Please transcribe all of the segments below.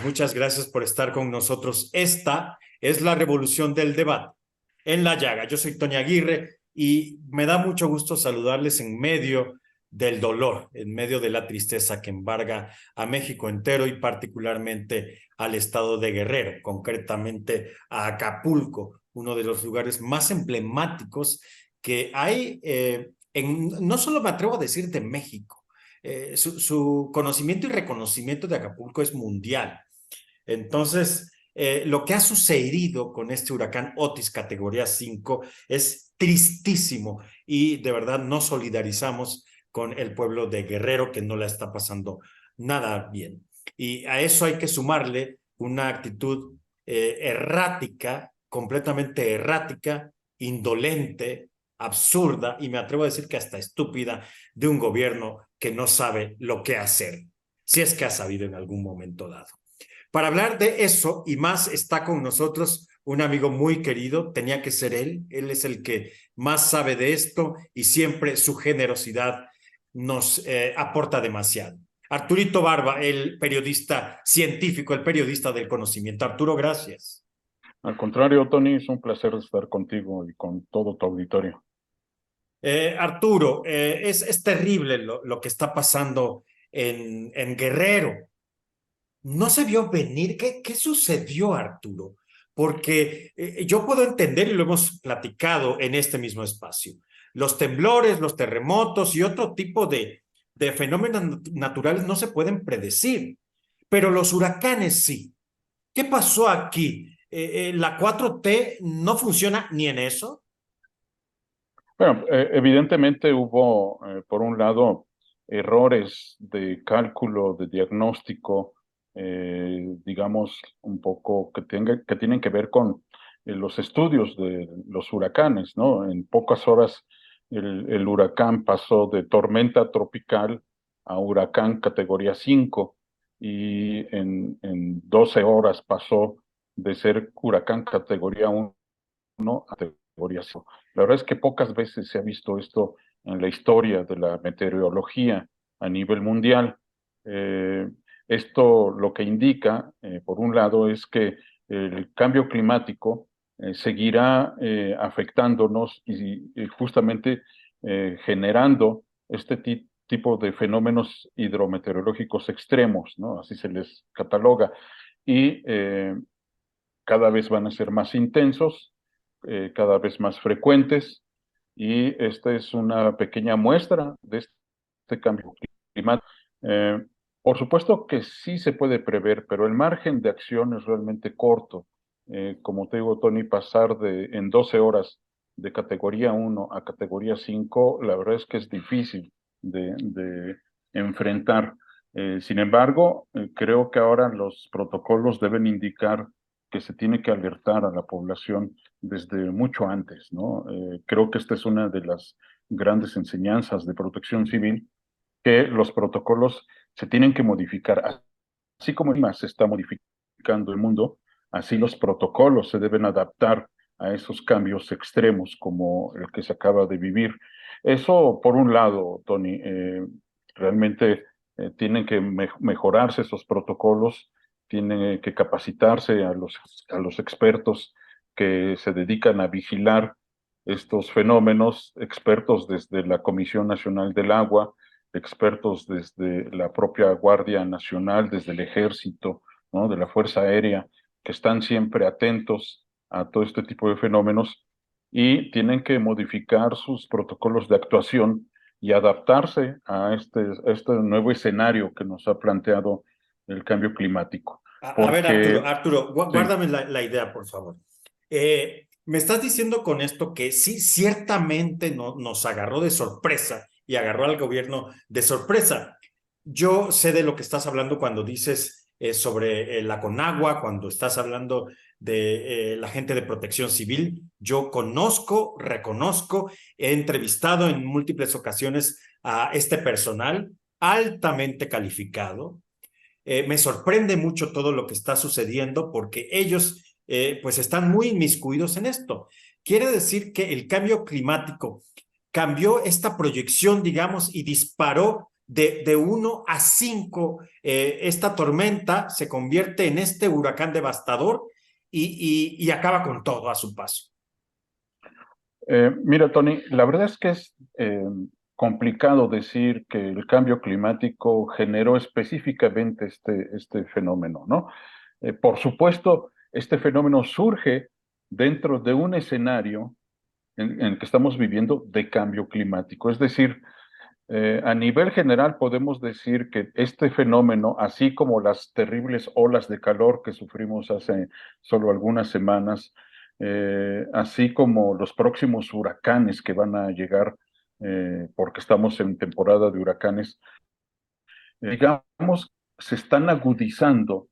Muchas gracias por estar con nosotros. Esta es la revolución del debate en La Llaga. Yo soy Tony Aguirre y me da mucho gusto saludarles en medio del dolor, en medio de la tristeza que embarga a México entero y particularmente al estado de Guerrero, concretamente a Acapulco, uno de los lugares más emblemáticos que hay no solo me atrevo a decir de México. Su conocimiento y reconocimiento de Acapulco es mundial. Entonces, lo que ha sucedido con este huracán Otis categoría 5 es tristísimo y de verdad nos solidarizamos con el pueblo de Guerrero que no la está pasando nada bien. Y a eso hay que sumarle una actitud errática, completamente errática, indolente, absurda y me atrevo a decir que hasta estúpida de un gobierno que no sabe lo que hacer, si es que ha sabido en algún momento dado. Para hablar de eso y más está con nosotros un amigo muy querido, tenía que ser él es el que más sabe de esto y siempre su generosidad nos aporta demasiado. Arturito Barba, el periodista científico, el periodista del conocimiento. Arturo, gracias. Al contrario, Tony, es un placer estar contigo y con todo tu auditorio. Arturo, es terrible lo que está pasando en Guerrero. No se vio venir. ¿Qué sucedió, Arturo? Porque yo puedo entender, y lo hemos platicado en este mismo espacio, los temblores, los terremotos y otro tipo de fenómenos naturales no se pueden predecir, pero los huracanes sí. ¿Qué pasó aquí? ¿La 4T no funciona ni en eso? Bueno, evidentemente hubo, por un lado, errores de cálculo, de diagnóstico, digamos, un poco que tienen que ver con los estudios de los huracanes, ¿no? En pocas horas el huracán pasó de tormenta tropical a huracán categoría 5 y en 12 horas pasó de ser huracán categoría 1 a categoría 5. La verdad es que pocas veces se ha visto esto en la historia de la meteorología a nivel mundial. Eh, Esto lo que indica, por un lado, es que el cambio climático seguirá afectándonos y justamente generando este tipo de fenómenos hidrometeorológicos extremos, ¿no? Así se les cataloga. Y cada vez van a ser más intensos, cada vez más frecuentes, y esta es una pequeña muestra de este cambio climático. Por supuesto que sí se puede prever, pero el margen de acción es realmente corto. Como te digo, Tony, pasar en 12 horas de categoría 1 a categoría 5, la verdad es que es difícil de enfrentar. Sin embargo, creo que ahora los protocolos deben indicar que se tiene que alertar a la población desde mucho antes, ¿no? Creo que esta es una de las grandes enseñanzas de protección civil, que los protocolos se tienen que modificar. Así como el clima se está modificando el mundo, así los protocolos se deben adaptar a esos cambios extremos como el que se acaba de vivir. Eso, por un lado, Tony, realmente tienen que mejorarse esos protocolos, tienen que capacitarse a los expertos que se dedican a vigilar estos fenómenos, expertos desde la Comisión Nacional del Agua, expertos desde la propia Guardia Nacional, desde el Ejército, ¿no? De la Fuerza Aérea, que están siempre atentos a todo este tipo de fenómenos y tienen que modificar sus protocolos de actuación y adaptarse a este nuevo escenario que nos ha planteado el cambio climático. A ver, Porque, Arturo, sí, guárdame la idea, por favor. Me estás diciendo con esto que sí, ciertamente nos agarró de sorpresa y agarró al gobierno de sorpresa. Yo sé de lo que estás hablando cuando dices sobre la Conagua, cuando estás hablando de la gente de protección civil. Yo conozco, reconozco, he entrevistado en múltiples ocasiones a este personal altamente calificado. Me sorprende mucho todo lo que está sucediendo porque ellos pues están muy inmiscuidos en esto. Quiere decir que el cambio climático cambió esta proyección, digamos, y disparó de 1 a 5, esta tormenta se convierte en este huracán devastador y acaba con todo a su paso. Mira, Tony, la verdad es que es complicado decir que el cambio climático generó específicamente este fenómeno, ¿no? Por supuesto, este fenómeno surge dentro de un escenario en el que estamos viviendo de cambio climático. Es decir, a nivel general podemos decir que este fenómeno, así como las terribles olas de calor que sufrimos hace solo algunas semanas, así como los próximos huracanes que van a llegar, porque estamos en temporada de huracanes, digamos, se están agudizando,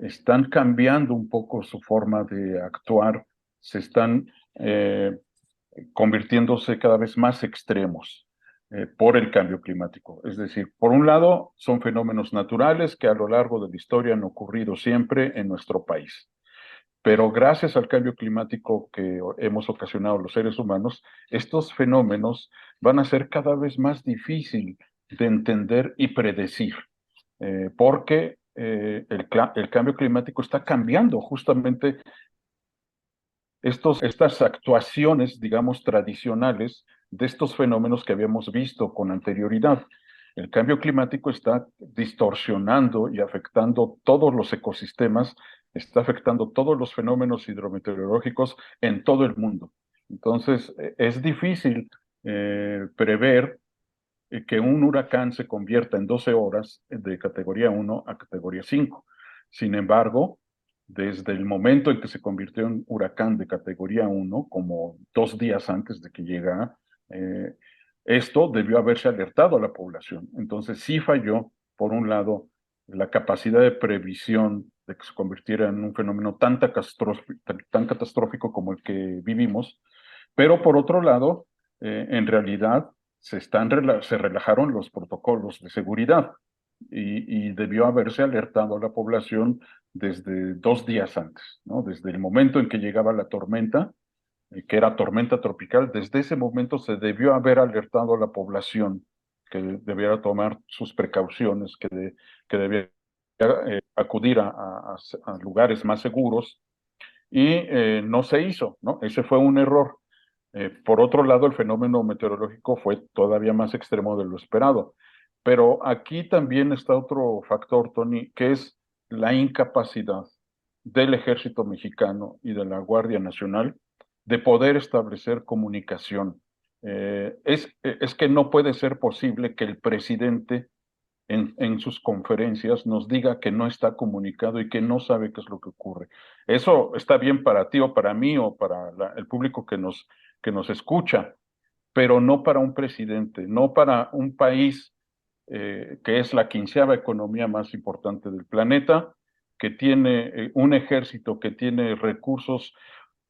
están cambiando un poco su forma de actuar, se están convirtiéndose cada vez más extremos por el cambio climático. Es decir, por un lado, son fenómenos naturales que a lo largo de la historia han ocurrido siempre en nuestro país. Pero gracias al cambio climático que hemos ocasionado los seres humanos, estos fenómenos van a ser cada vez más difícil de entender y predecir, porque el cambio climático está cambiando justamente estas actuaciones, digamos, tradicionales de estos fenómenos que habíamos visto con anterioridad. El cambio climático está distorsionando y afectando todos los ecosistemas, está afectando todos los fenómenos hidrometeorológicos en todo el mundo. Entonces, es difícil prever que un huracán se convierta en 12 horas de categoría 1 a categoría 5. Sin embargo, desde el momento en que se convirtió en huracán de categoría 1, como 2 días antes de que llegara, esto debió haberse alertado a la población. Entonces sí falló, por un lado, la capacidad de previsión de que se convirtiera en un fenómeno tan catastrófico como el que vivimos, pero por otro lado, en realidad se relajaron los protocolos de seguridad y debió haberse alertado a la población desde 2 días antes, ¿no? Desde el momento en que llegaba la tormenta, que era tormenta tropical, desde ese momento se debió haber alertado a la población que debiera tomar sus precauciones, que debiera acudir a lugares más seguros y no se hizo, ¿no? Ese fue un error. Por otro lado, el fenómeno meteorológico fue todavía más extremo de lo esperado. Pero aquí también está otro factor, Tony, que es la incapacidad del ejército mexicano y de la Guardia Nacional de poder establecer comunicación. Es que no puede ser posible que el presidente en sus conferencias nos diga que no está comunicado y que no sabe qué es lo que ocurre. Eso está bien para ti o para mí o para el público que nos escucha, pero no para un presidente, no para un país que es la 15ª economía más importante del planeta, que tiene un ejército que tiene recursos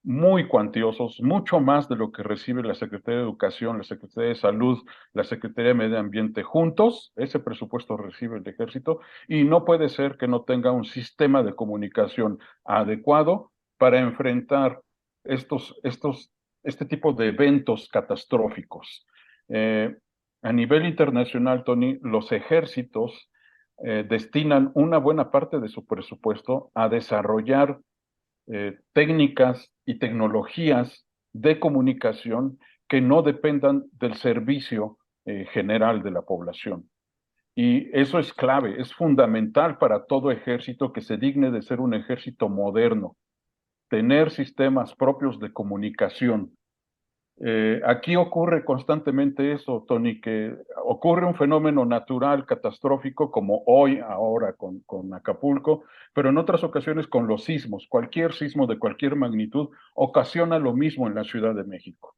muy cuantiosos, mucho más de lo que recibe la Secretaría de Educación, la Secretaría de Salud, la Secretaría de Medio Ambiente juntos, ese presupuesto recibe el Ejército, y no puede ser que no tenga un sistema de comunicación adecuado para enfrentar este tipo de eventos catastróficos. Eh, a nivel internacional, Tony, los ejércitos destinan una buena parte de su presupuesto a desarrollar técnicas y tecnologías de comunicación que no dependan del servicio general de la población. Y eso es clave, es fundamental para todo ejército que se digne de ser un ejército moderno, tener sistemas propios de comunicación. Aquí ocurre constantemente eso, Tony, que ocurre un fenómeno natural catastrófico como hoy, ahora con Acapulco, pero en otras ocasiones con los sismos. Cualquier sismo de cualquier magnitud ocasiona lo mismo en la Ciudad de México.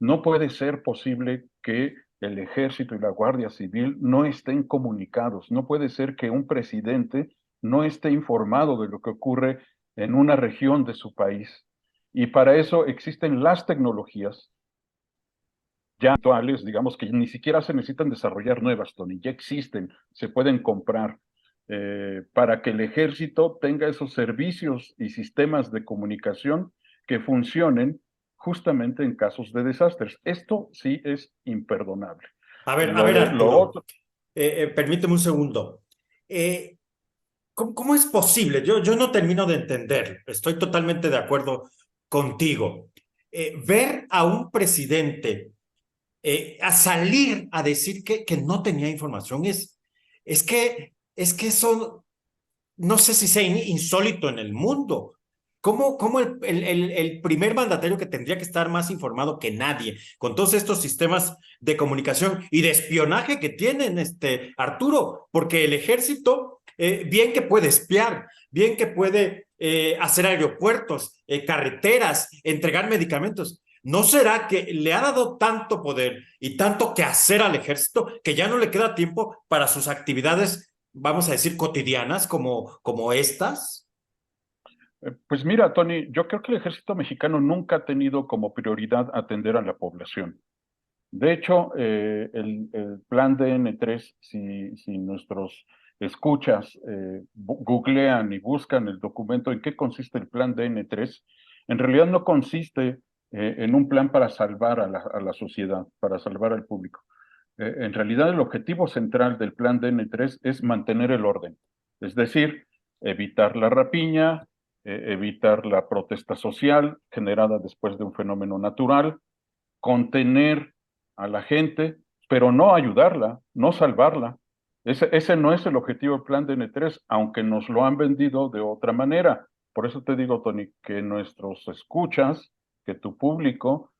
No puede ser posible que el Ejército y la Guardia Civil no estén comunicados. No puede ser que un presidente no esté informado de lo que ocurre en una región de su país. Y para eso existen las tecnologías ya actuales, digamos que ni siquiera se necesitan desarrollar nuevas, Tony, ya existen, se pueden comprar para que el ejército tenga esos servicios y sistemas de comunicación que funcionen justamente en casos de desastres. Esto sí es imperdonable. A ver, Lo Arturo, otro. permíteme un segundo. ¿Cómo es posible? Yo no termino de entender. Estoy totalmente de acuerdo contigo. Ver a un presidente a salir a decir que no tenía información es que eso no sé si sea insólito en el mundo. ¿Cómo el primer mandatario que tendría que estar más informado que nadie, con todos estos sistemas de comunicación y de espionaje que tienen, Arturo? Porque el ejército, bien que puede espiar, bien que puede hacer aeropuertos, carreteras, entregar medicamentos. ¿No será que le ha dado tanto poder y tanto que hacer al ejército que ya no le queda tiempo para sus actividades, vamos a decir, cotidianas como estas? Pues mira, Tony, yo creo que el ejército mexicano nunca ha tenido como prioridad atender a la población. De hecho, el plan DN3, si nuestros escuchas googlean y buscan el documento en qué consiste el plan DN3, en realidad no consiste en un plan para salvar a la sociedad, para salvar al público. En realidad, el objetivo central del plan DN3 es mantener el orden, es decir, evitar la rapiña, evitar la protesta social generada después de un fenómeno natural, contener a la gente, pero no ayudarla, no salvarla. Ese no es el objetivo del plan de N3, aunque nos lo han vendido de otra manera. Por eso te digo, Tony, que nuestros escuchas, que tu público,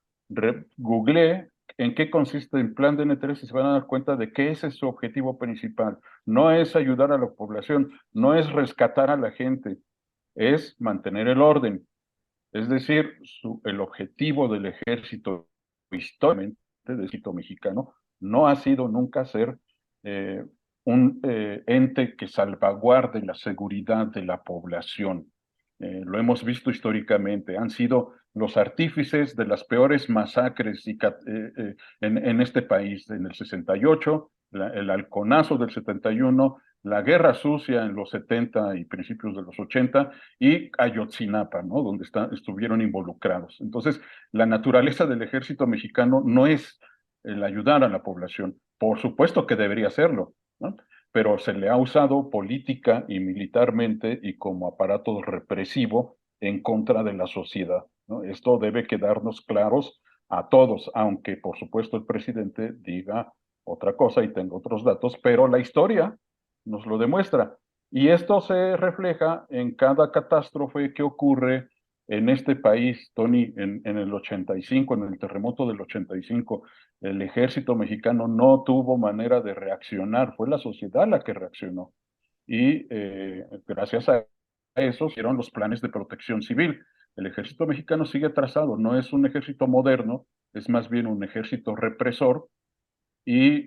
googlee en qué consiste el plan de N3 y se van a dar cuenta de que ese es su objetivo principal. No es ayudar a la población, no es rescatar a la gente, es mantener el orden. Es decir, el objetivo del ejército históricamente, del ejército mexicano, no ha sido nunca ser eh, un ente que salvaguarde la seguridad de la población. Lo hemos visto históricamente, han sido los artífices de las peores masacres en este país, en el 68, el halconazo del 71, la guerra sucia en los 70 y principios de los 80 y Ayotzinapa, ¿no? Donde estuvieron involucrados. Entonces, la naturaleza del ejército mexicano no es el ayudar a la población. Por supuesto que debería hacerlo, ¿no? Pero se le ha usado política y militarmente y como aparato represivo en contra de la sociedad, ¿no? Esto debe quedarnos claros a todos, aunque por supuesto el presidente diga otra cosa y tenga otros datos, pero la historia nos lo demuestra. Y esto se refleja en cada catástrofe que ocurre en este país, Tony, en el 85, en el terremoto del 85. El ejército mexicano no tuvo manera de reaccionar, fue la sociedad la que reaccionó. Y gracias a eso hicieron los planes de protección civil. El ejército mexicano sigue trazado, no es un ejército moderno, es más bien un ejército represor y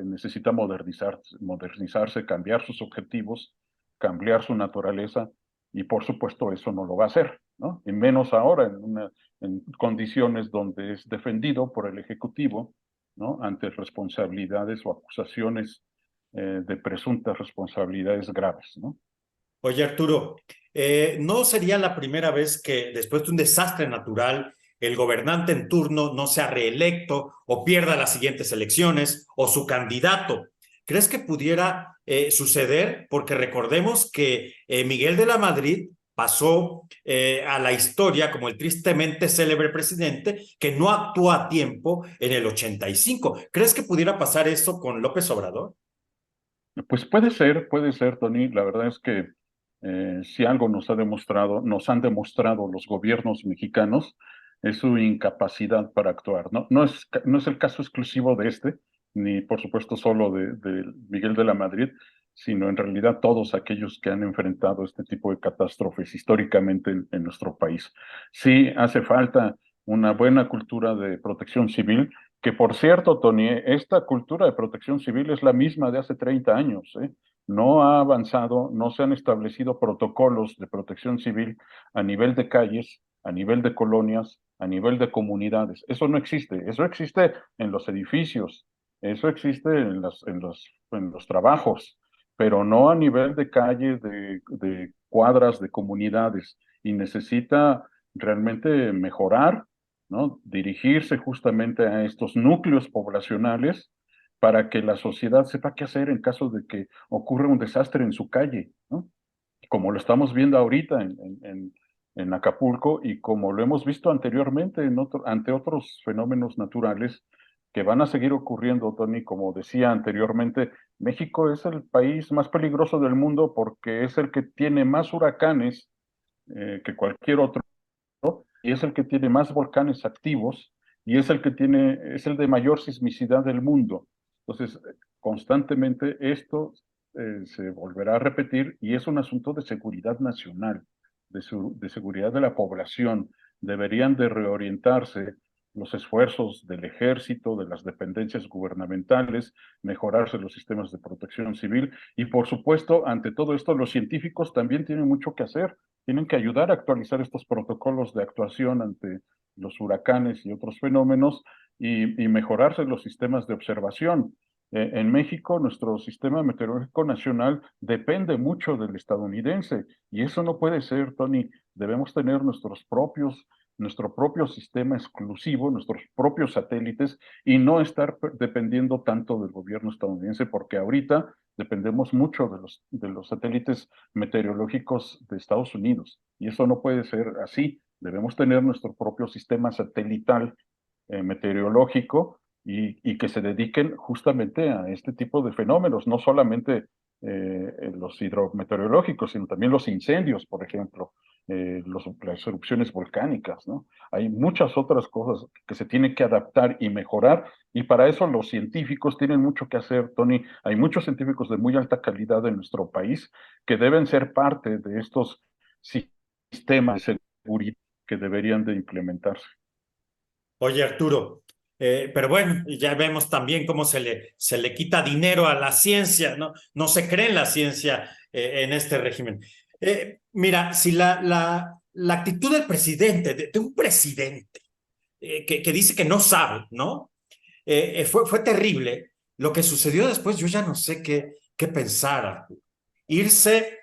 necesita modernizarse, cambiar sus objetivos, cambiar su naturaleza, y por supuesto eso no lo va a hacer, ¿no? Y menos ahora en condiciones donde es defendido por el Ejecutivo, ¿no? Ante responsabilidades o acusaciones de presuntas responsabilidades graves, ¿no? Oye, Arturo, ¿no sería la primera vez que después de un desastre natural el gobernante en turno no sea reelecto o pierda las siguientes elecciones o su candidato? ¿Crees que pudiera suceder? Porque recordemos que Miguel de la Madrid pasó a la historia como el tristemente célebre presidente que no actuó a tiempo en el 85. ¿Crees que pudiera pasar eso con López Obrador? Pues puede ser, Tony. La verdad es que si algo nos han demostrado los gobiernos mexicanos, es su incapacidad para actuar. No es el caso exclusivo de este, ni por supuesto solo de Miguel de la Madrid, sino en realidad todos aquellos que han enfrentado este tipo de catástrofes históricamente en nuestro país. Sí hace falta una buena cultura de protección civil, que por cierto, Tony, esta cultura de protección civil es la misma de hace 30 años, ¿eh? No ha avanzado, no se han establecido protocolos de protección civil a nivel de calles, a nivel de colonias, a nivel de comunidades. Eso no existe, eso existe en los edificios, eso existe en los trabajos, pero no a nivel de calles, de cuadras, de comunidades, y necesita realmente mejorar, ¿no? Dirigirse justamente a estos núcleos poblacionales para que la sociedad sepa qué hacer en caso de que ocurra un desastre en su calle, ¿no? Como lo estamos viendo ahorita en Acapulco y como lo hemos visto anteriormente ante otros fenómenos naturales que van a seguir ocurriendo, Tony. Como decía anteriormente, México es el país más peligroso del mundo porque es el que tiene más huracanes que cualquier otro, y es el que tiene más volcanes activos y es el de mayor sismicidad del mundo. Entonces, constantemente esto se volverá a repetir y es un asunto de seguridad nacional, de seguridad de la población. Deberían de reorientarse los esfuerzos del ejército, de las dependencias gubernamentales, mejorarse los sistemas de protección civil y, por supuesto, ante todo esto, los científicos también tienen mucho que hacer. Tienen que ayudar a actualizar estos protocolos de actuación ante los huracanes y otros fenómenos y mejorarse los sistemas de observación. En México, nuestro sistema meteorológico nacional depende mucho del estadounidense y eso no puede ser, Tony. Debemos tener nuestro propio sistema exclusivo, nuestros propios satélites y no estar dependiendo tanto del gobierno estadounidense, porque ahorita dependemos mucho de los satélites meteorológicos de Estados Unidos y eso no puede ser así. Debemos tener nuestro propio sistema satelital meteorológico y que se dediquen justamente a este tipo de fenómenos, no solamente los hidrometeorológicos, sino también los incendios, por ejemplo, las erupciones volcánicas, ¿no? Hay muchas otras cosas que se tienen que adaptar y mejorar, y para eso los científicos tienen mucho que hacer, Tony. Hay muchos científicos de muy alta calidad en nuestro país que deben ser parte de estos sistemas de seguridad que deberían de implementarse. Oye, Arturo, pero bueno, ya vemos también cómo se le quita dinero a la ciencia, ¿no? No se cree en la ciencia en este régimen. Mira, si la actitud del presidente, de un presidente que dice que no sabe, ¿no? Fue terrible. Lo que sucedió después, yo ya no sé qué pensar, Arturo. Irse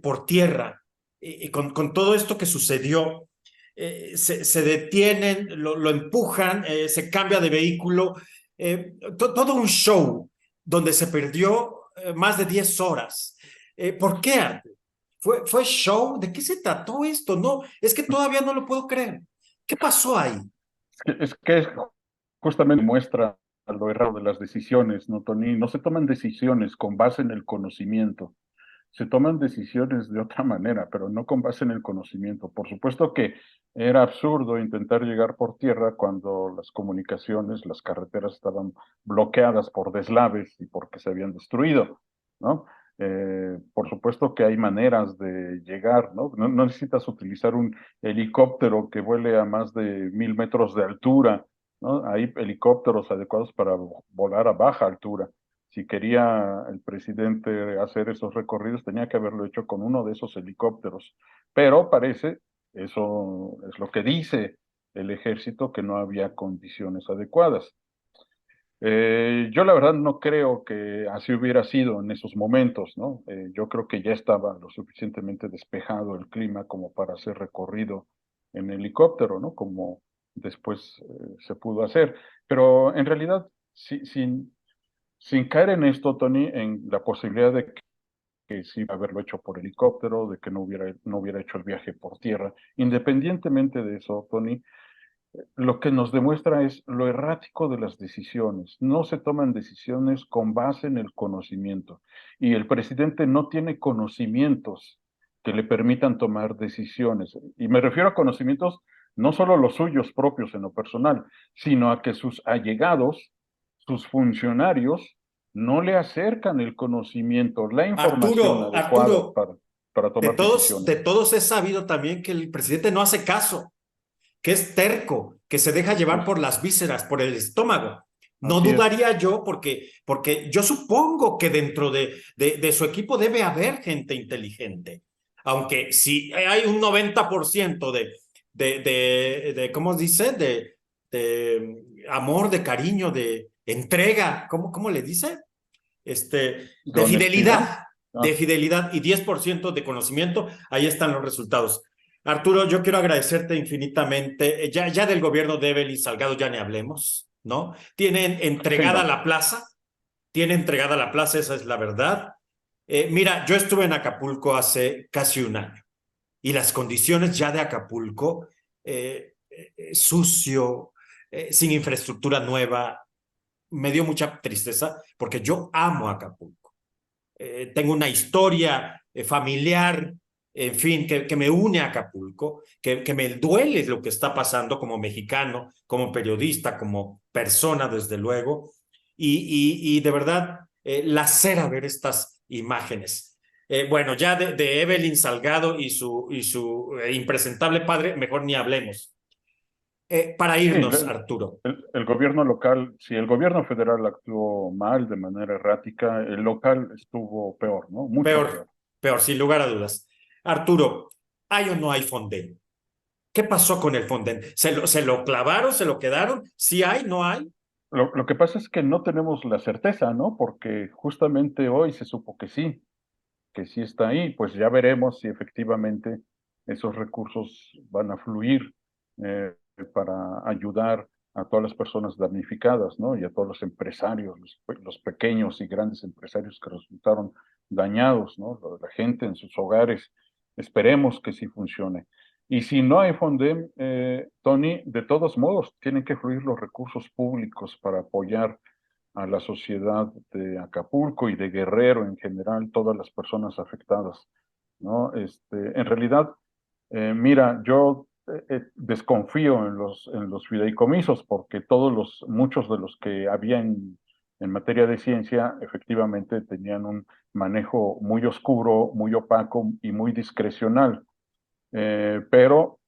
por tierra con todo esto que sucedió se detienen, lo empujan, se cambia de vehículo, todo un show donde se perdió más de 10 horas. ¿Por qué, Arte? ¿Fue show? ¿De qué se trató esto? No, es que todavía no lo puedo creer. ¿Qué pasó ahí? Es que justamente muestra lo errado de las decisiones, ¿no, Tony? No se toman decisiones con base en el conocimiento. Se toman decisiones de otra manera, pero no con base en el conocimiento. Por supuesto que era absurdo intentar llegar por tierra cuando las comunicaciones, las carreteras estaban bloqueadas por deslaves y porque se habían destruido, ¿no? Por supuesto que hay maneras de llegar, ¿no? No necesitas utilizar un helicóptero que vuele a más de 1000 metros de altura, ¿no? Hay helicópteros adecuados para volar a baja altura. Si quería el presidente hacer esos recorridos, tenía que haberlo hecho con uno de esos helicópteros. Pero parece, eso es lo que dice el ejército, que no había condiciones adecuadas. Yo la verdad no creo que así hubiera sido en esos momentos, ¿no? Yo creo que ya estaba lo suficientemente despejado el clima como para hacer recorrido en helicóptero, ¿no? Como después se pudo hacer. Pero en realidad, sin caer en esto, Tony, en la posibilidad de que sí haberlo hecho por helicóptero, de que no hubiera hecho el viaje por tierra, independientemente de eso, Tony, lo que nos demuestra es lo errático de las decisiones. No se toman decisiones con base en el conocimiento. Y el presidente no tiene conocimientos que le permitan tomar decisiones. Y me refiero a conocimientos no solo los suyos propios en lo personal, sino a que sus allegados, sus funcionarios, no le acercan el conocimiento, la información adecuada Arturo, para tomar de decisiones. todos he sabido también que el presidente no hace caso, que es terco, que se deja llevar Pues por las vísceras, por el estómago. No así es. dudaría yo, porque yo supongo que dentro de su equipo debe haber gente inteligente, aunque si hay un 90% ¿cómo dice? De amor, de cariño, de entrega, ¿cómo le dice? ¿De honestidad? De Ah, fidelidad y 10% de conocimiento, ahí están los resultados. Arturo, yo quiero agradecerte infinitamente. Ya del gobierno de Evelyn Salgado ya ni hablemos, ¿no? Tienen sí, entregada no. la plaza, tiene entregada la plaza, esa es la verdad. Mira, yo estuve en Acapulco hace casi un año y las condiciones ya de Acapulco, sucio, sin infraestructura nueva, me dio mucha tristeza porque yo amo Acapulco. Tengo una historia familiar, en fin, que me une a Acapulco, que me duele lo que está pasando como mexicano, como periodista, como persona, desde luego, y de verdad, lacera ver estas imágenes. Bueno, ya de Evelyn Salgado y su impresentable padre, mejor ni hablemos. Para Sí, irnos, Arturo. el gobierno local, si el gobierno federal actuó mal de manera errática, el local estuvo peor, ¿no? Mucho Peor, peor. peor, sin lugar a dudas. Arturo, ¿hay o no hay Fonden? ¿Qué pasó con el Fonden? ¿Se lo clavaron? ¿Se lo quedaron? ¿Sí hay? ¿No hay? Lo que pasa es que no tenemos la certeza, ¿no? Porque justamente hoy se supo que sí está ahí, pues ya veremos si efectivamente esos recursos van a fluir eh, para ayudar a todas las personas damnificadas, ¿no? Y a todos los empresarios, los pequeños y grandes empresarios que resultaron dañados, ¿no? La gente en sus hogares. Esperemos que sí funcione. Y si no hay Fondem, Tony, de todos modos, tienen que fluir los recursos públicos para apoyar a la sociedad de Acapulco y de Guerrero en general, todas las personas afectadas, ¿no? En realidad, mira, yo desconfío en los fideicomisos porque muchos de los que había en materia de ciencia efectivamente tenían un manejo muy oscuro, muy opaco y muy discrecional. Pero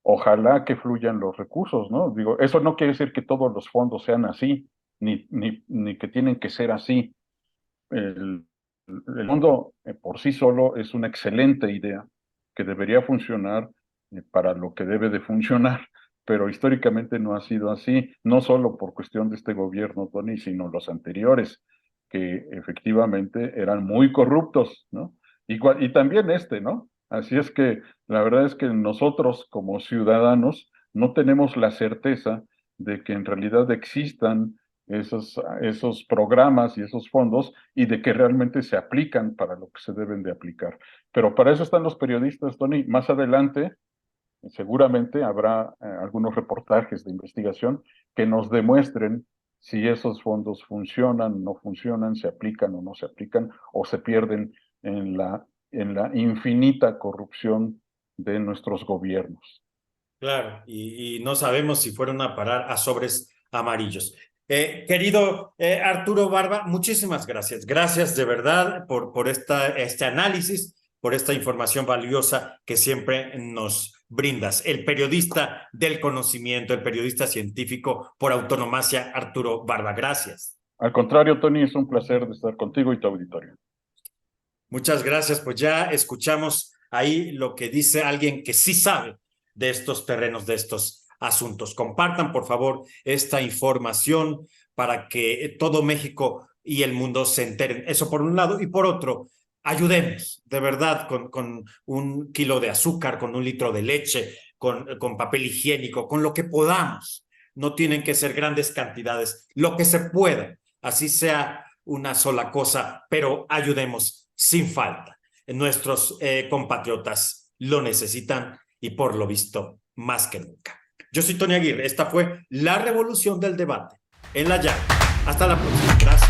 ojalá que fluyan los recursos, ¿no? Digo, eso no quiere decir que todos los fondos sean así, ni que tienen que ser así. El, el fondo por sí solo es una excelente idea que debería funcionar para lo que debe de funcionar, pero históricamente no ha sido así, no solo por cuestión de este gobierno, Tony, sino los anteriores, que efectivamente eran muy corruptos, ¿no? Y también ¿no? Así es que la verdad es que nosotros como ciudadanos no tenemos la certeza de que en realidad existan esos programas y esos fondos y de que realmente se aplican para lo que se deben de aplicar. Pero para eso están los periodistas, Tony. Más adelante seguramente habrá algunos reportajes de investigación que nos demuestren si esos fondos funcionan, no funcionan, se aplican o no se aplican, o se pierden en la infinita corrupción de nuestros gobiernos. Claro, y no sabemos si fueron a parar a sobres amarillos. Querido Arturo Barba, muchísimas gracias. Gracias de verdad por este análisis, por esta información valiosa que siempre nos brindas. El periodista del conocimiento, el periodista científico por autonomacia, Arturo Barba. Gracias. Al contrario, Tony, es un placer de estar contigo y tu auditorio. Muchas gracias. Pues ya escuchamos ahí lo que dice alguien que sí sabe de estos terrenos, de estos asuntos. Compartan, por favor, esta información para que todo México y el mundo se enteren. Eso por un lado. Y por otro, ayudemos de verdad con un kilo de azúcar, con un litro de leche, con papel higiénico, con lo que podamos. No tienen que ser grandes cantidades, lo que se pueda, así sea una sola cosa, pero ayudemos sin falta. Nuestros compatriotas lo necesitan y por lo visto más que nunca. Yo soy Tony Aguirre. Esta fue La Revolución del Debate en La Llaga. Hasta la próxima. Gracias.